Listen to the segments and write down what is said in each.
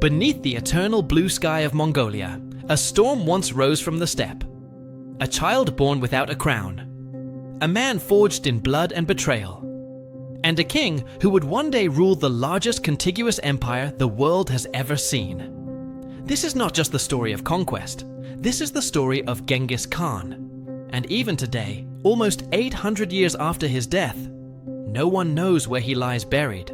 Beneath the eternal blue sky of Mongolia, a storm once rose from the steppe. A child born without a crown. A man forged in blood and betrayal. And a king who would one day rule the largest contiguous empire the world has ever seen. This is not just the story of conquest. This is the story of Genghis Khan. And even today, almost 800 years after his death, no one knows where he lies buried.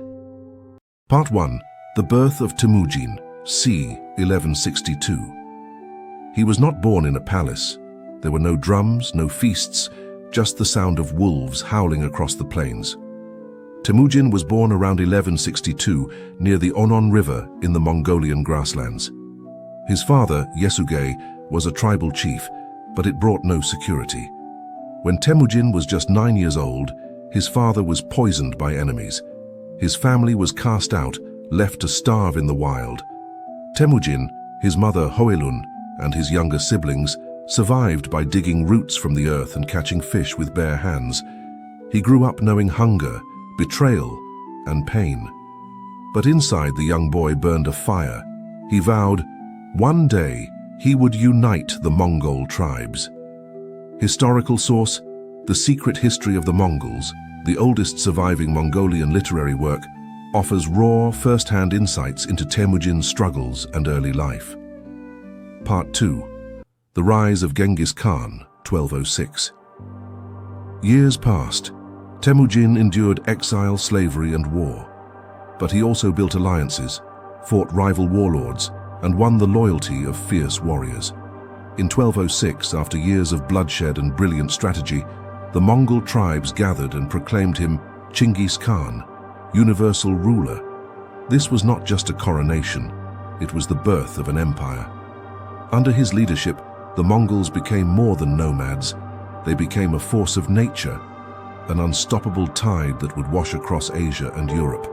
Part 1. The birth of Temujin, c. 1162. He was not born in a palace. There were no drums, no feasts, just the sound of wolves howling across the plains. Temujin was born around 1162 near the Onon River in the Mongolian grasslands. His father, Yesugei, was a tribal chief, but it brought no security. When Temujin was just 9 years old, his father was poisoned by enemies. His family was cast out, left to starve in the wild. Temujin, his mother Hoelun, and his younger siblings survived by digging roots from the earth and catching fish with bare hands. He grew up knowing hunger, betrayal, and pain. But inside the young boy burned a fire. He vowed, one day he would unite the Mongol tribes. Historical source: The Secret History of the Mongols, the oldest surviving Mongolian literary work, offers raw, first-hand insights into Temujin's struggles and early life. Part 2. The Rise of Genghis Khan, 1206. Years passed. Temujin endured exile, slavery, and war. But he also built alliances, fought rival warlords, and won the loyalty of fierce warriors. In 1206, after years of bloodshed and brilliant strategy, the Mongol tribes gathered and proclaimed him Chinggis Khan, universal ruler. This was not just a coronation, it was the birth of an empire. Under his leadership, the Mongols became more than nomads. They became a force of nature, an unstoppable tide that would wash across Asia and Europe.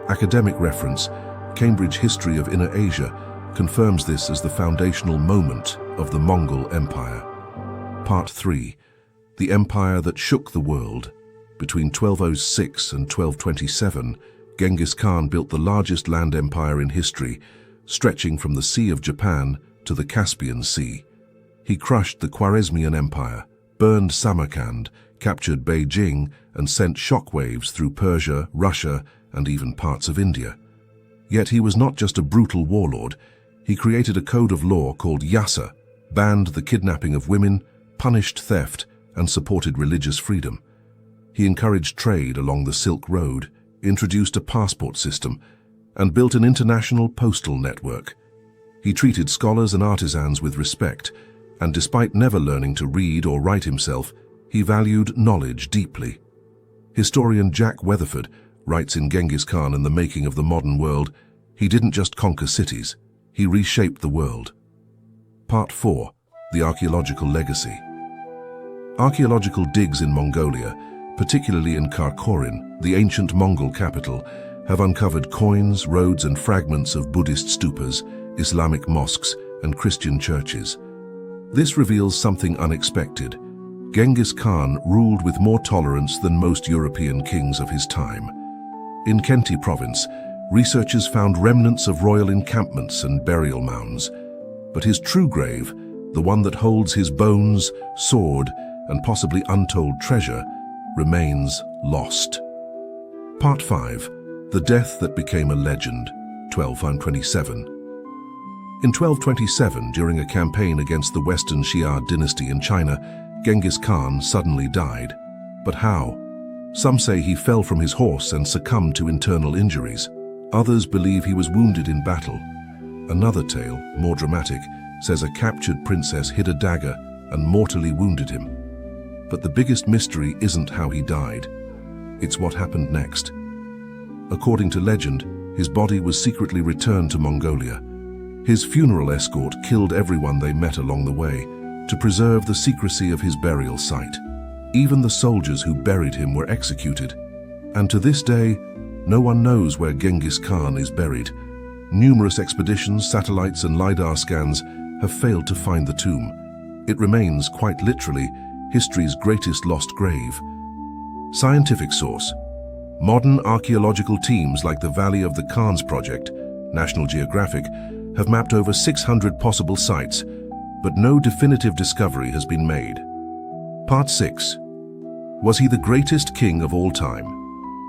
Academic reference: Cambridge History of Inner Asia confirms this as the foundational moment of the Mongol Empire. Part 3. The empire that shook the world. Between 1206 and 1227, Genghis Khan built the largest land empire in history, stretching from the Sea of Japan to the Caspian Sea. He crushed the Khwarezmian Empire, burned Samarkand, captured Beijing, and sent shockwaves through Persia, Russia, and even parts of India. Yet he was not just a brutal warlord. He created a code of law called Yasa, banned the kidnapping of women, punished theft, and supported religious freedom. He encouraged trade along the Silk Road, introduced a passport system, and built an international postal network. He treated scholars and artisans with respect, and despite never learning to read or write himself, he valued knowledge deeply. Historian Jack Weatherford writes in Genghis Khan and the Making of the Modern World, he didn't just conquer cities, he reshaped the world. Part 4. The Archaeological Legacy. Archaeological digs in Mongolia, particularly in Karakorum, the ancient Mongol capital, have uncovered coins, roads, and fragments of Buddhist stupas, Islamic mosques, and Christian churches. This reveals something unexpected. Genghis Khan ruled with more tolerance than most European kings of his time. In Khenti province, researchers found remnants of royal encampments and burial mounds. But his true grave, the one that holds his bones, sword, and possibly untold treasure, remains lost. Part 5. The Death That Became a Legend, 1227. In 1227, during a campaign against the Western Xia dynasty in China, Genghis Khan suddenly died. But how? Some say he fell from his horse and succumbed to internal injuries. Others believe he was wounded in battle. Another tale, more dramatic, says a captured princess hid a dagger and mortally wounded him. But the biggest mystery isn't how he died. It's what happened next. According to legend, his body was secretly returned to Mongolia. His funeral escort killed everyone they met along the way to preserve the secrecy of his burial site. Even the soldiers who buried him were executed. And to this day, no one knows where Genghis Khan is buried. Numerous expeditions, satellites, and LiDAR scans have failed to find the tomb. It remains, quite literally, history's greatest lost grave. Scientific source: modern archaeological teams like the Valley of the Khans project National Geographic, have mapped over 600 possible sites, but no definitive discovery has been made. Part 6. Was he the greatest king of all time?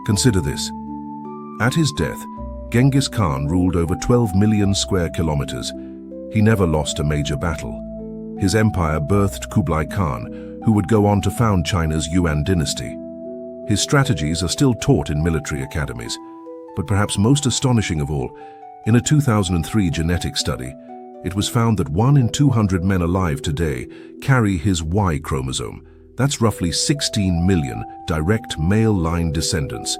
Consider this. At his death, Genghis Khan ruled over 12 million square kilometers. He never lost a major battle. His empire birthed Kublai Khan, who would go on to found China's Yuan dynasty. His strategies are still taught in military academies, but perhaps most astonishing of all, in a 2003 genetic study, it was found that 1 in 200 men alive today carry his Y chromosome. That's roughly 16 million direct male line descendants.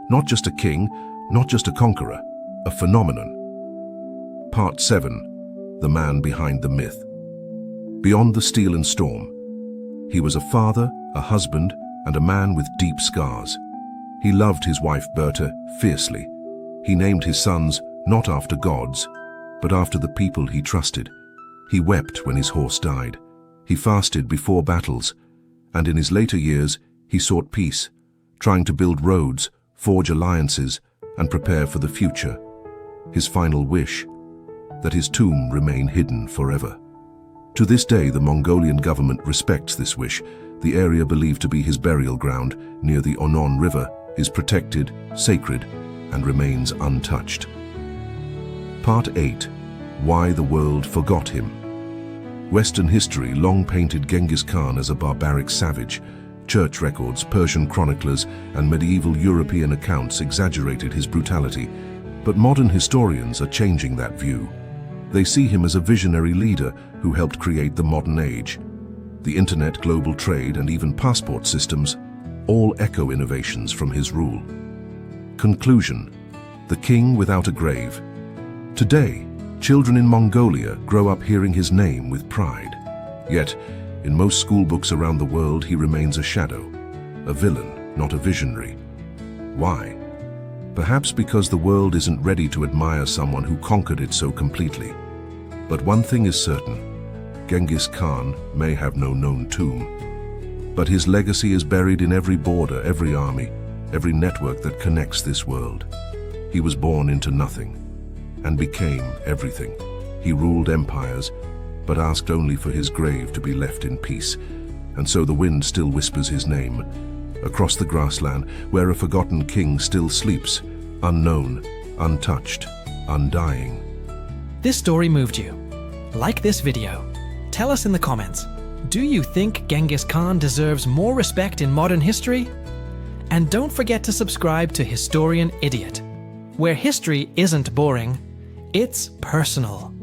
Not just a king, not just a conqueror, a phenomenon. Part 7. The man behind the myth. Beyond the steel and storm. He was a father, a husband, and a man with deep scars. He loved his wife Berta fiercely. He named his sons not after gods, but after the people he trusted. He wept when his horse died. He fasted before battles, and in his later years he sought peace, trying to build roads, forge alliances, and prepare for the future. His final wish, that his tomb remain hidden forever. To this day, the Mongolian government respects this wish. The area believed to be his burial ground near the Onon River is protected, sacred, and remains untouched. Part 8. Why the world forgot him. Western history long painted Genghis Khan as a barbaric savage. Church records, Persian chroniclers, and medieval European accounts exaggerated his brutality, but modern historians are changing that view. They see him as a visionary leader who helped create the modern age. The internet, global trade, and even passport systems all echo innovations from his rule. Conclusion: the king without a grave. Today, children in Mongolia grow up hearing his name with pride. Yet, in most school books around the world, he remains a shadow, a villain, not a visionary. Why? Perhaps because the world isn't ready to admire someone who conquered it so completely. But one thing is certain: Genghis Khan may have no known tomb, but his legacy is buried in every border, every army, every network that connects this world. He was born into nothing and became everything. He ruled empires, but asked only for his grave to be left in peace. And so the wind still whispers his name, across the grassland where a forgotten king still sleeps, unknown, untouched, undying. This story moved you. Like this video. Tell us in the comments, do you think Genghis Khan deserves more respect in modern history? And don't forget to subscribe to Historian Idiot, where history isn't boring, it's personal.